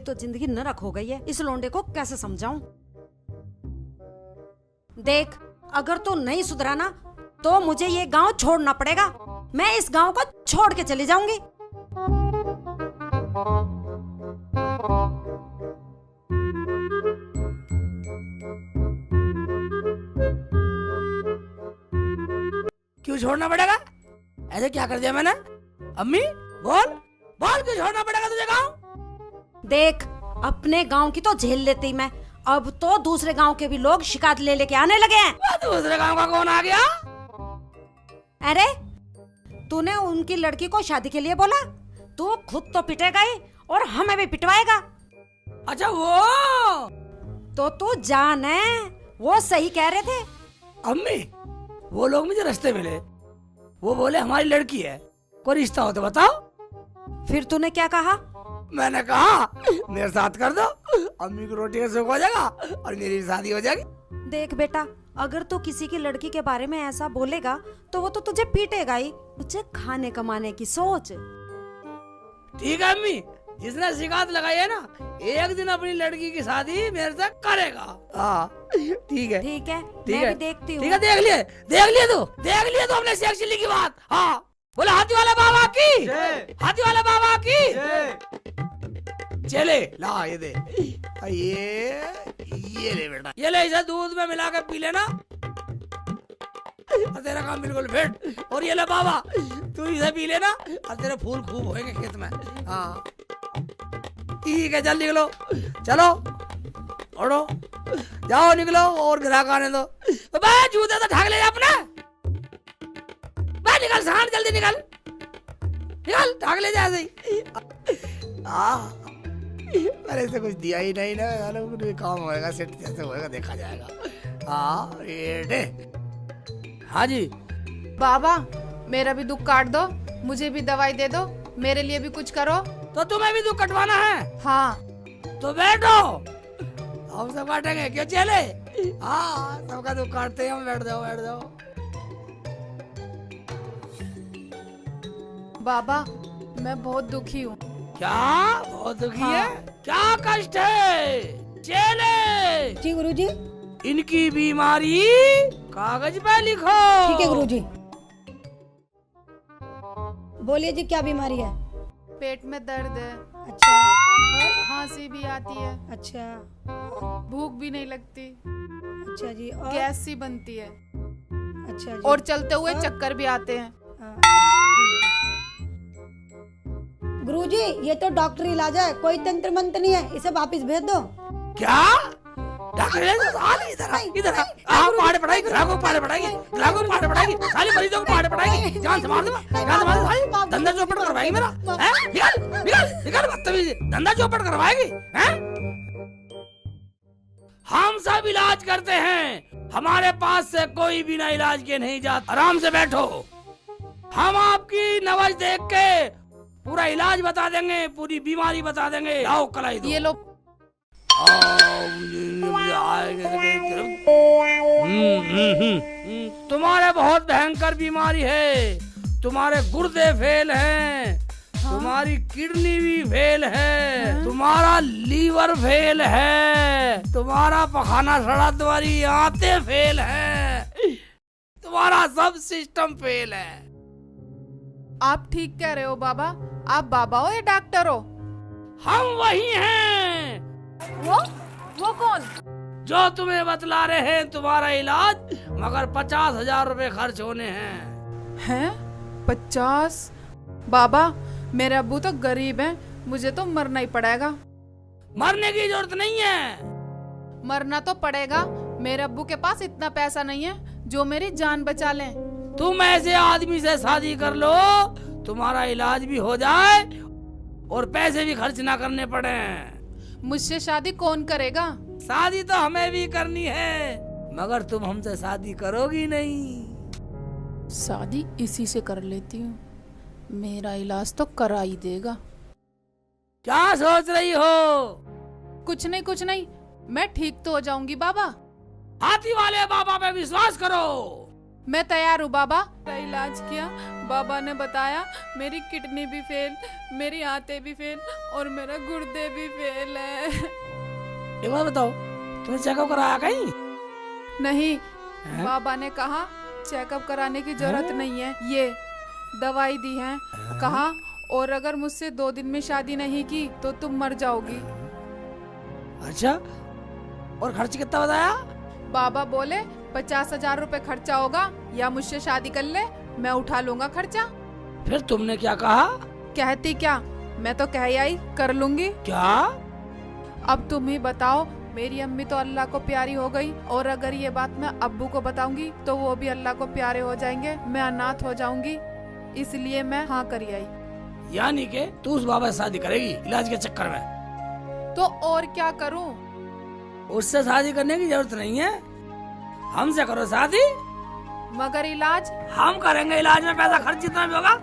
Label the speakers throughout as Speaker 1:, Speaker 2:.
Speaker 1: तो जिंदगी नरक हो गई है, इस लोंडे को कैसे समझाऊं। देख, अगर तू नहीं सुधरा ना तो मुझे ये गांव छोड़ना पड़ेगा। मैं इस गांव को छोड़ के चली जाऊंगी।
Speaker 2: क्यों छोड़ना पड़ेगा? ऐसे क्या कर दिया मैंने? अम्मी बोल बोल, क्यों छोड़ना पड़ेगा तुझे गाँव?
Speaker 1: देख, अपने गांव की तो झेल लेती मैं, अब तो दूसरे गांव के भी लोग शिकायत ले लेके आने लगे हैं।
Speaker 2: दूसरे गाँव का कौन आ गया?
Speaker 1: अरे, तूने उनकी लड़की को शादी के लिए बोला, तू खुद तो पिटेगा ही और हमें भी पिटवाएगा।
Speaker 2: अच्छा वो
Speaker 1: तो तू जान है, वो सही कह रहे थे।
Speaker 2: अम्मी, वो लोग मुझे रास्ते मिले, वो बोले हमारी लड़की है, कोई रिश्ता हो तो बताओ।
Speaker 1: फिर तूने क्या कहा?
Speaker 2: मैंने कहा मेरे साथ कर दो, अम्मी को रोटी का सुख हो जाएगा और मेरी शादी हो जाएगी।
Speaker 1: देख बेटा, अगर तू किसी की लड़की के बारे में ऐसा बोलेगा तो वो तो तुझे पीटेगा ही। मुझे खाने कमाने की सोच।
Speaker 2: ठीक है अम्मी, जिसने शिकायत लगाई है ना, एक दिन अपनी लड़की की शादी मेरे से करेगा। हाँ ठीक है,
Speaker 1: ठीक है,
Speaker 2: ठीक
Speaker 1: मैं
Speaker 2: है,
Speaker 1: भी देखती हूँ।
Speaker 2: ठीक है, देख लिए तो हमने शेख चिल्ली की बात। हाँ बोला हाथी वाला बाबा की, हाथी वाला बाबा की। चले ला ये दे, ये ले बेटा, ये ले, इसे दूध में मिला के पी लेना, तेरा काम बिल्कुल फिट। और ये ले बाबा, तू इसे पी लेना और तेरे फूल खूब होएंगे खेत में। हाँ ठीक है, चल निकलो, चलो उठो, जाओ निकलो और ग्राहक आने दो। बे जूते तो ढक ले अपने, बे निकल सांड, जल्दी निकल निकल, ढक ले जा ऐसे ही। मैंने इसे कुछ दिया ही नहीं ना, काम होएगा सेट जैसे होएगा देखा जाएगा। हाँ जी
Speaker 3: बाबा, मेरा भी दुख काट दो, मुझे भी दवाई दे दो, मेरे लिए भी कुछ करो।
Speaker 2: तो तुम्हें भी दुख कटवाना है?
Speaker 3: हाँ।
Speaker 2: तो बैठो, हम सब काटेंगे, क्यों चले? हाँ सबका दुख काटते हैं हम, बैठ जाओ बैठ जाओ।
Speaker 3: बाबा, मैं बहुत दुखी हूँ।
Speaker 2: क्या बहुत दुखी
Speaker 3: हाँ।
Speaker 2: है? क्या कष्ट है? चले
Speaker 4: जी गुरुजी।
Speaker 2: इनकी बीमारी कागज पे लिखो।
Speaker 4: ठीक है गुरुजी। बोलिए जी, क्या बीमारी है?
Speaker 3: पेट में दर्द है,
Speaker 4: अच्छा,
Speaker 3: खांसी भी आती है,
Speaker 4: अच्छा,
Speaker 3: भूख भी नहीं लगती,
Speaker 4: अच्छा जी, और
Speaker 3: गैस सी बनती है,
Speaker 4: अच्छा जी,
Speaker 3: और चलते हुए चक्कर भी आते हैं।
Speaker 4: गुरुजी, ये तो डॉक्टरी इलाज है, कोई तंत्र मंत्र नहीं है, इसे वापस भेज दो।
Speaker 2: क्या? डॉक्टर इधर इधर पहाड़ पढ़ाई, ग्राहकों को पहाड़ पढ़ाएगी, ग्राहकों को पहाड़ पढ़ाएगी, सारे मरीजों को पहाड़ पढ़ाएगी, जान संभाल दो, जान संभाल दो, धंधा चौपट करवाएगी मेरा, हैं? निकल निकल निकल, बदतमीज, धंधा चौपट करवाएगी, हैं? हम सब इलाज करते हैं, हमारे पास से कोई बिना इलाज के नहीं जाता। आराम से बैठो, हम आपकी नवज देख के पूरा इलाज बता देंगे, पूरी बीमारी बता देंगे। आओ कलाई दो।
Speaker 3: ये लो।
Speaker 2: तुम्हारे बहुत भयंकर बीमारी है, तुम्हारे गुर्दे फेल हैं, तुम्हारी किडनी भी फेल है, तुम्हारा लीवर फेल है, तुम्हारा पखाना सड़ा, तुम्हारी आंतें फेल है, तुम्हारा सब सिस्टम फेल है।
Speaker 3: आप ठीक कह रहे हो बाबा, आप बाबा हो या डॉक्टर हो?
Speaker 2: हम वही हैं
Speaker 3: वो कौन?
Speaker 2: जो तुम्हें बतला रहे हैं तुम्हारा इलाज, मगर 50,000 रुपए खर्च होने हैं।
Speaker 3: हैं? 50? बाबा, मेरे अब्बू तो गरीब हैं, मुझे तो मरना ही पड़ेगा।
Speaker 2: मरने की जरूरत नहीं है।
Speaker 3: मरना तो पड़ेगा, मेरे अब्बू के पास इतना पैसा नहीं है जो मेरी जान बचा लें।
Speaker 2: तुम ऐसे आदमी से शादी कर लो, तुम्हारा इलाज भी हो जाए और पैसे भी खर्च ना करने पड़े।
Speaker 3: मुझसे शादी कौन करेगा?
Speaker 2: शादी तो हमें भी करनी है, मगर तुम हमसे शादी करोगी नहीं।
Speaker 3: शादी इसी से कर लेती हूँ, मेरा इलाज तो करा ही देगा।
Speaker 2: क्या सोच रही हो?
Speaker 3: कुछ नहीं, मैं ठीक तो हो जाऊंगी बाबा।
Speaker 2: हाथी वाले बाबा पे विश्वास करो।
Speaker 3: मैं तैयार हूँ बाबा। इलाज किया, बाबा ने बताया मेरी किडनी भी फेल, मेरी आंतें भी फेल और मेरा गुर्दे भी फेल है।
Speaker 2: एक बात बताओ, तुमने चेकअप कराया कहीं?
Speaker 3: नहीं,
Speaker 2: हैं?
Speaker 3: बाबा ने कहा चेकअप कराने की जरूरत नहीं है, ये दवाई दी है, कहा और अगर मुझसे 2 दिन में शादी नहीं की तो तुम मर जाओगी।
Speaker 2: अच्छा, और खर्च कितना बताया?
Speaker 3: बाबा बोले 50,000 रुपए खर्चा होगा या मुझसे शादी कर ले, मैं उठा लूंगा खर्चा।
Speaker 2: फिर तुमने क्या कहा?
Speaker 3: कहती क्या, मैं तो कह आई कर लूंगी।
Speaker 2: क्या?
Speaker 3: अब तुम ही बताओ, मेरी अम्मी तो अल्लाह को प्यारी हो गई और अगर ये बात मैं अब्बू को बताऊंगी तो वो भी अल्लाह को प्यारे हो जाएंगे, मैं अनाथ हो जाऊंगी, इसलिए मैं हाँ करी आई।
Speaker 2: यानी कि तू उस बाबा से शादी करेगी इलाज के चक्कर में?
Speaker 3: तो और क्या करूं?
Speaker 2: उससे शादी करने की जरूरत नहीं है, हमसे करो शादी,
Speaker 3: मगर इलाज?
Speaker 2: हम करेंगे इलाज में पैसा खर्च जितना भी होगा।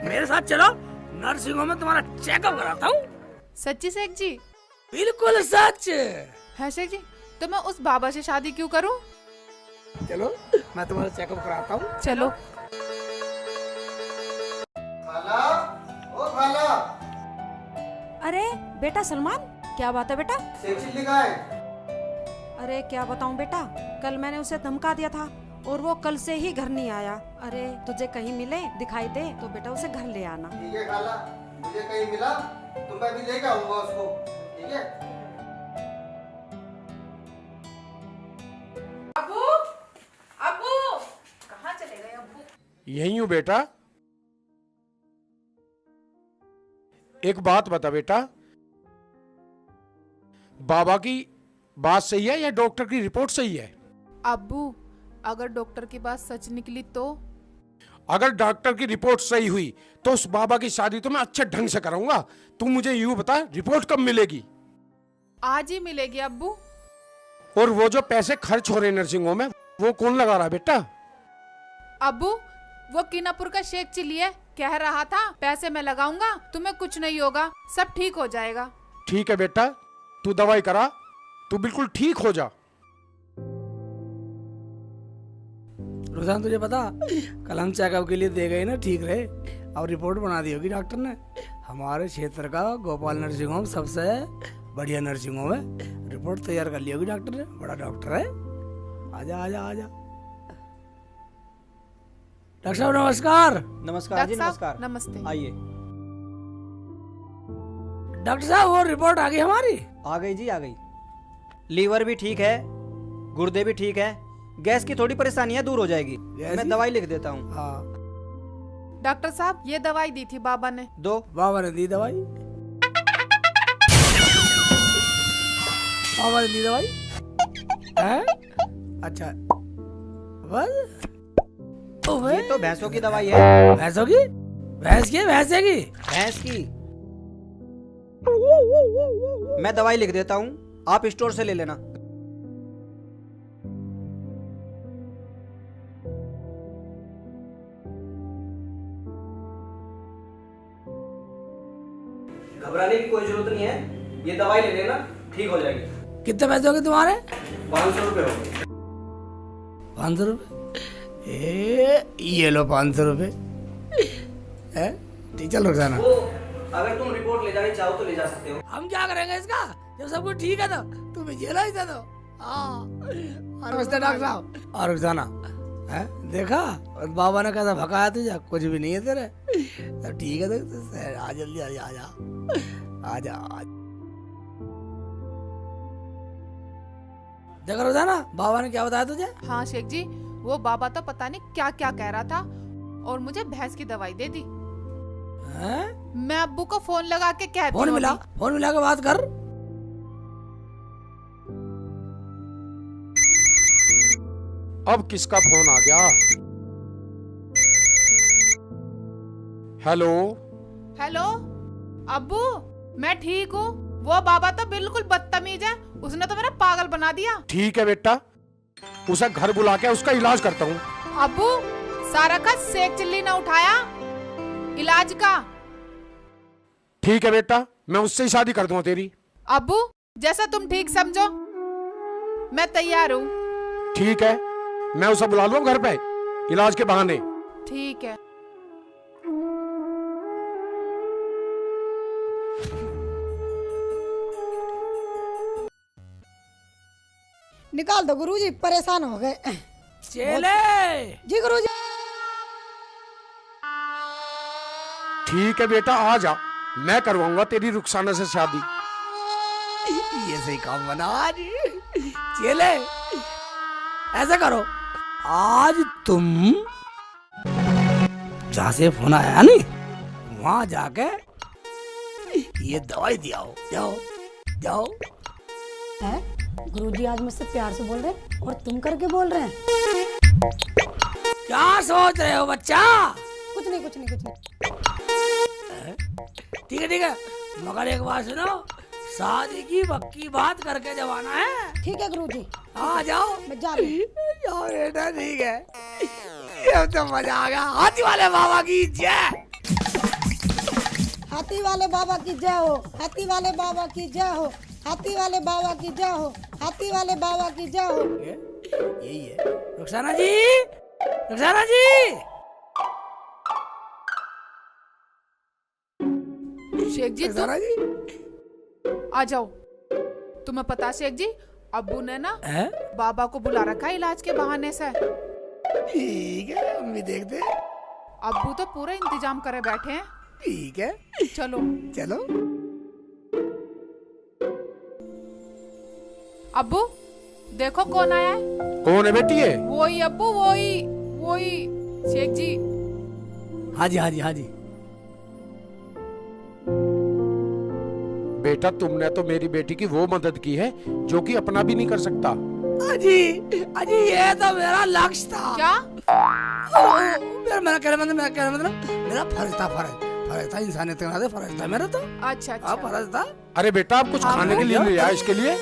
Speaker 2: मेरे साथ चलो, नर्सिंग होम में तुम्हारा चेकअप कराता हूँ।
Speaker 3: सच्ची शेख जी?
Speaker 2: बिल्कुल सच
Speaker 3: है शेख जी, तो मैं उस बाबा से शादी क्यों करूं?
Speaker 2: चलो, मैं तुम्हारा चेकअप कराता हूँ।
Speaker 3: चलो।
Speaker 5: खाला, ओ खाला,
Speaker 1: अरे बेटा सलमान, क्या बात है बेटा?
Speaker 5: शेख चिल्ली कहाँ है?
Speaker 1: अरे क्या बताऊं बेटा, कल मैंने उसे धमका दिया था और वो कल से ही घर नहीं आया। अरे तुझे कहीं मिले दिखाई दे तो बेटा उसे घर ले आना।
Speaker 5: ठीक है खाला, मुझे कहीं मिला तो मैं भी लेके आऊंगा उसको, ठीक है?
Speaker 3: अब्बू, अब्बू, कहाँ चले गए अब्बू?
Speaker 6: यही हूँ बेटा। एक बात बता बेटा, बाबा की बात सही है या डॉक्टर की रिपोर्ट सही है?
Speaker 3: अब्बू, अगर डॉक्टर की बात सच निकली तो?
Speaker 6: अगर डॉक्टर की रिपोर्ट सही हुई तो उस बाबा की शादी तो मैं अच्छे ढंग से कराऊंगा। तू मुझे यूं बता, रिपोर्ट कब मिलेगी?
Speaker 3: आज ही मिलेगी अब्बू।
Speaker 6: और वो जो पैसे खर्च हो रहे नर्सिंग होम में, वो कौन लगा रहा है बेटा?
Speaker 3: अब्बू, वो कीनापुर का शेख चिल्ली है, कह रहा था पैसे मैं लगाऊंगा, तुम्हें कुछ नहीं होगा, सब ठीक हो जाएगा।
Speaker 6: ठीक है बेटा, तू दवाई करा, तू बिल्कुल ठीक हो जा।
Speaker 2: रुझान, तुझे पता, कल हम चेकअप के लिए दे गए ना, ठीक रहे। अब रिपोर्ट बना दी होगी डॉक्टर ने। हमारे क्षेत्र का गोपाल नर्सिंग होम सबसे बढ़िया नर्सिंग होम है, रिपोर्ट तैयार कर ली होगी डॉक्टर ने, बड़ा डॉक्टर है। आजा आजा आजा। डॉक्टर साहब नमस्कार।
Speaker 7: नमस्कार जी,
Speaker 3: डॉक्टर साहब,
Speaker 7: नमस्कार।
Speaker 3: नमस्ते।
Speaker 7: आइए।
Speaker 2: डॉक्टर साहब, वो रिपोर्ट आ गई हमारी?
Speaker 7: आ गई जी, आ गई। लीवर भी ठीक है, गुर्दे भी ठीक है, गैस की थोड़ी परेशानियां दूर हो जाएगी।
Speaker 2: गैस
Speaker 7: मैं
Speaker 2: की?
Speaker 7: दवाई लिख देता हूँ।
Speaker 2: हाँ,
Speaker 3: डॉक्टर साहब, ये दवाई दी थी बाबा ने।
Speaker 7: दो।
Speaker 2: बाबा ने दी दवाई? बाबा ने दी दवाई है? अच्छा, बस? ओए,
Speaker 7: ये तो भैंसों की दवाई है।
Speaker 2: भैंसों की? भैंसे की?
Speaker 7: भैंस की। मैं दवाई लिख देता हूँ, आप स्टोर से ले लेना। घबराने की कोई जरूरत नहीं है, ये दवाई ले लेना, ठीक हो जाएगी।
Speaker 2: कितने पैसे हो गए तुम्हारे?
Speaker 7: 500 रुपए हो गए।
Speaker 2: 500 रुपए? ये लो 500 रुपए। ठीक, चलो रुक जाना।
Speaker 7: वो अगर तुम रिपोर्ट ले जानी चाहो तो ले जा सकते हो।
Speaker 2: हम क्या करेंगे इसका, जब सब कुछ ठीक है तो तुम्हें जेला ही दे दो। हाँ, और नमस्ते डॉक्टर साहब। और रुक जाना है, देखा और बाबा ने कैसा भगाया तुझे, कुछ भी नहीं है तेरे। तो ठीक है, तो आ जल्दी आजा आजा आजा आजा। देखा रोजाना, बाबा ने क्या बताया तुझे?
Speaker 3: हाँ शेख जी, वो बाबा तो पता नहीं क्या क्या कह रहा था और मुझे भैंस की दवाई दे दी।
Speaker 2: हैं?
Speaker 3: मैं अब्बू को फोन लगा के कहती
Speaker 2: फोन
Speaker 3: हूँ
Speaker 2: मिला?
Speaker 3: अभी।
Speaker 2: फोन मिला के बात कर।
Speaker 6: अब किसका फोन आ गया? हेलो?
Speaker 3: हेलो अब्बू, मैं ठीक हूँ। वो बाबा तो बिल्कुल बदतमीज है, उसने तो मेरा पागल बना दिया।
Speaker 6: ठीक है बेटा, उसे घर बुला के उसका इलाज करता हूँ।
Speaker 3: अब्बू, सारा का शेख चिल्ली ने उठाया इलाज का।
Speaker 6: ठीक है बेटा, मैं उससे ही शादी कर दूंगा तेरी।
Speaker 3: अब्बू, जैसा तुम ठीक समझो, मैं तैयार हूँ।
Speaker 6: ठीक है, मैं उसे बुला लूंगा घर पे, इलाज के बहाने।
Speaker 3: ठीक है।
Speaker 4: निकाल दो गुरुजी, परेशान हो गए।
Speaker 2: चेले
Speaker 4: जी गुरुजी।
Speaker 6: ठीक है बेटा, आ जा, मैं करवाऊंगा तेरी रुखसाना से शादी।
Speaker 2: ये सही काम बना आज। चेले ऐसा करो, आज तुम जहाँ से फोन आया नहीं वहां जाके ये दवाई दियाओ। जाओ जाओ।
Speaker 4: हैं? गुरुजी आज मुझसे प्यार से बोल रहे हैं और तुम करके बोल रहे हैं।
Speaker 2: क्या सोच रहे हो बच्चा?
Speaker 4: कुछ नहीं कुछ नहीं कुछ नहीं।
Speaker 2: ठीक है, मगर एक बात सुनो, शादी की पक्की बात करके जब आना है।
Speaker 4: ठीक है गुरुजी।
Speaker 2: हाँ जाओ।
Speaker 4: मैं जा रही हूँ।
Speaker 2: जाओ बेटा, ठीक है। ये तो मजा आ गया। हाथी वाले बाबा की जय।
Speaker 4: हाथी वाले बाबा की जय हो, हाथी वाले बाबा की जय हो, हाथी वाले बाबा की जय हो, हाथी वाले बाबा की जय हो।
Speaker 2: यही है। रुखसाना जी, रुखसाना जी।
Speaker 3: शेख जी
Speaker 2: रुखसाना जी।
Speaker 3: आ जाओ। तुम्हें पता शेख जी, अब्बू ने ना
Speaker 2: हैं?
Speaker 3: बाबा को बुला रखा है इलाज के बहाने से।
Speaker 2: ठीक है, हम भी देखते हैं।
Speaker 3: अब्बू तो पूरा इंतजाम करे बैठे हैं।
Speaker 2: ठीक है,
Speaker 3: चलो
Speaker 2: चलो।
Speaker 3: अब्बू, देखो कौन आया है।
Speaker 6: कौन है बेटी ये?
Speaker 3: वही अब्बू, वही वही शेख जी।
Speaker 2: हाँ जी, हाँ जी, हाँ जी।
Speaker 6: बेटा तुमने तो मेरी बेटी की वो मदद की है जो कि अपना भी नहीं कर सकता।
Speaker 2: अजी अजी, ये तो मेरा लक्ष्य था।
Speaker 3: क्या?
Speaker 2: मेरा कहना मतलब मेरा फर्ज था इंसानियत के नाते, फर्ज था मेरा तो।
Speaker 3: अच्छा
Speaker 2: हाँ,
Speaker 3: अच्छा।
Speaker 2: फर्ज था।
Speaker 6: अरे बेटा आप कुछ खाने के लिए ले आए इसके लिए।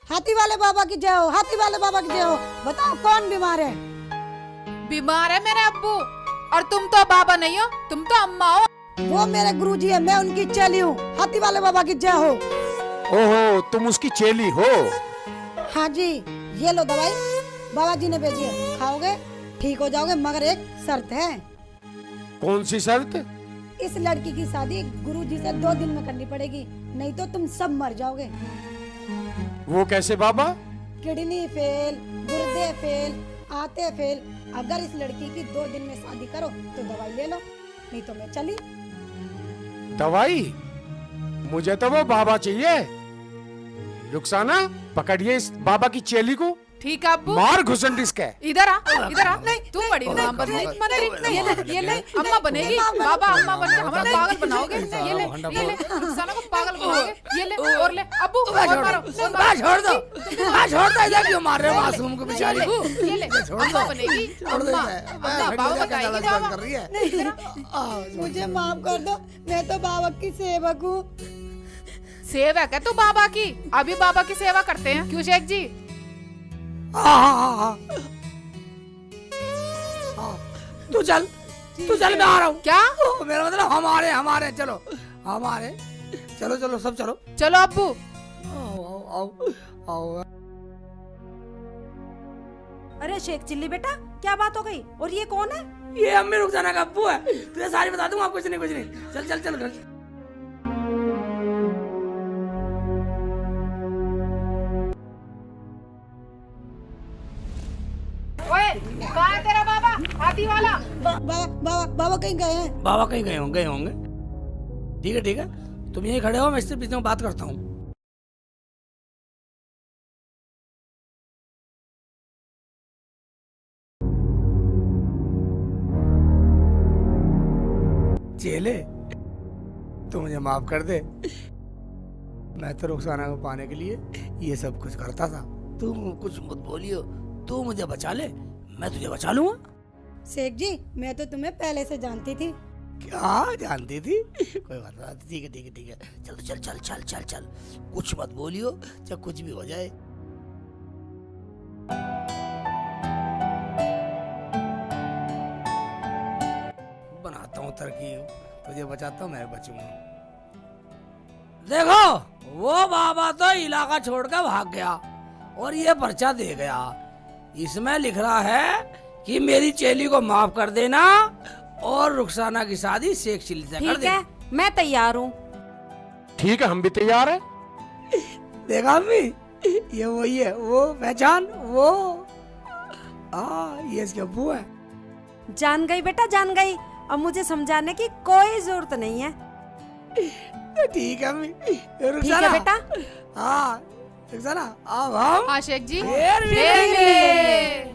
Speaker 4: हाथी वाले बाबा की जय हो, हाथी वाले बाबा की जय हो। बताओ कौन बीमार है?
Speaker 3: बीमार है मेरे अब्बू, और तुम तो बाबा नहीं हो, तुम तो अम्मा हो।
Speaker 4: वो मेरे गुरुजी है, मैं उनकी चेली हूँ। हाथी वाले बाबा की जय हो।
Speaker 6: ओहो, तुम उसकी चेली हो?
Speaker 4: हाँ जी, ये लो दवाई, बाबा जी ने भेजी है, खाओगे ठीक हो जाओगे, मगर एक शर्त है।
Speaker 6: कौन सी शर्त?
Speaker 4: इस लड़की की शादी गुरुजी से 2 दिन में करनी पड़ेगी, नहीं तो तुम सब मर जाओगे।
Speaker 6: वो कैसे बाबा?
Speaker 4: किडनी फेल, गुर्दे फेल, आते फेल। अगर इस लड़की की 2 दिन में शादी करो तो दवाई ले लो, नहीं तो मैं चली।
Speaker 6: दवाई? मुझे तो वो बाबा चाहिए। रुखसाना, पकड़िए इस बाबा की चेली को,
Speaker 3: ठीक है अब्बू।
Speaker 6: मार घुसन डिस्क है।
Speaker 3: इधर आ, इधर आ। तू बड़ी नाम बदली मंत्री। ये ले अम्मा बनेगी, बाबा अम्मा बन के हमें पागल बनाओगे। ये ले रुखसाना को पागल बनाओगे। ये ले और ले अब्बू, और मारो।
Speaker 2: छोड़ दो, छोड़ दो। इधर क्यों मार रहे हो मासूम को, बेचारी को?
Speaker 3: ये ले अम्मा बनेगी, अम्मा बाबा बताएगी बाबा।
Speaker 2: कर रही है।
Speaker 4: मुझे माफ कर दो, मैं तो बाबा की सेवक हूँ।
Speaker 3: सेवक है तू बाबा की? अभी बाबा की सेवा करते हैं, क्यों शेख जी?
Speaker 2: हाँ। तू चल, मैं आ रहा हूँ।
Speaker 3: क्या?
Speaker 2: मेरा मतलब हमारे चलो, चलो सब चलो।
Speaker 3: चलो अब्बू।
Speaker 2: आओ।
Speaker 1: अरे शेख चिल्ली बेटा, क्या बात हो गई? और ये कौन है?
Speaker 2: ये अम्मी रुखसाना का अब्बू है। तुझे सारी बता दूंगा। कुछ नहीं। चल घर।
Speaker 3: ओए, कहाँ है तेरा बाबा हाथी वाला?
Speaker 4: बाबा कहीं गए हैं?
Speaker 2: बाबा कहीं गए होंगे। ठीक है, तुम यहीं खड़े हो, मैं इससे बीच में बात करता हूँ। चेले, तू मुझे माफ कर दे। मैं तो रुखसाना को पाने के लिए ये सब कुछ करता था। तू कुछ मत बोलियो, तू मुझे बचा ले, मैं तुझे बचा लूंगा।
Speaker 4: शेख जी, मैं तो तुम्हें पहले से जानती थी।
Speaker 2: क्या जानती थी? कोई बात नहीं। ठीक है। चल। कुछ मत बोलियो, चाहे कुछ भी हो जाए। बनाता हूँ तरकीब, तुझे बचाता हूँ, मैं बचूंगा। देखो वो बाबा तो इलाका छोड़कर भाग गया और ये पर्चा दे गया। इसमें लिख रहा है कि मेरी चेली को माफ कर देना और रुखसाना की शादी शेख चिल्ली से कर
Speaker 1: ठीक
Speaker 2: देना।
Speaker 1: है, मैं तैयार हूँ।
Speaker 6: ठीक है, हम भी तैयार हैं।
Speaker 2: देखा अम्मी, ये वही है, वो पहचान, वो ये इसके अब्बू है।
Speaker 1: जान गई बेटा, जान गई। अब मुझे समझाने की कोई जरूरत नहीं है।
Speaker 2: ठीक है अम्मी,
Speaker 1: ठीक है बेटा।
Speaker 2: हाँ रुखसाना, अब हम
Speaker 3: हाँ शेख जी,
Speaker 2: फिर
Speaker 3: फिर मिलेंगे।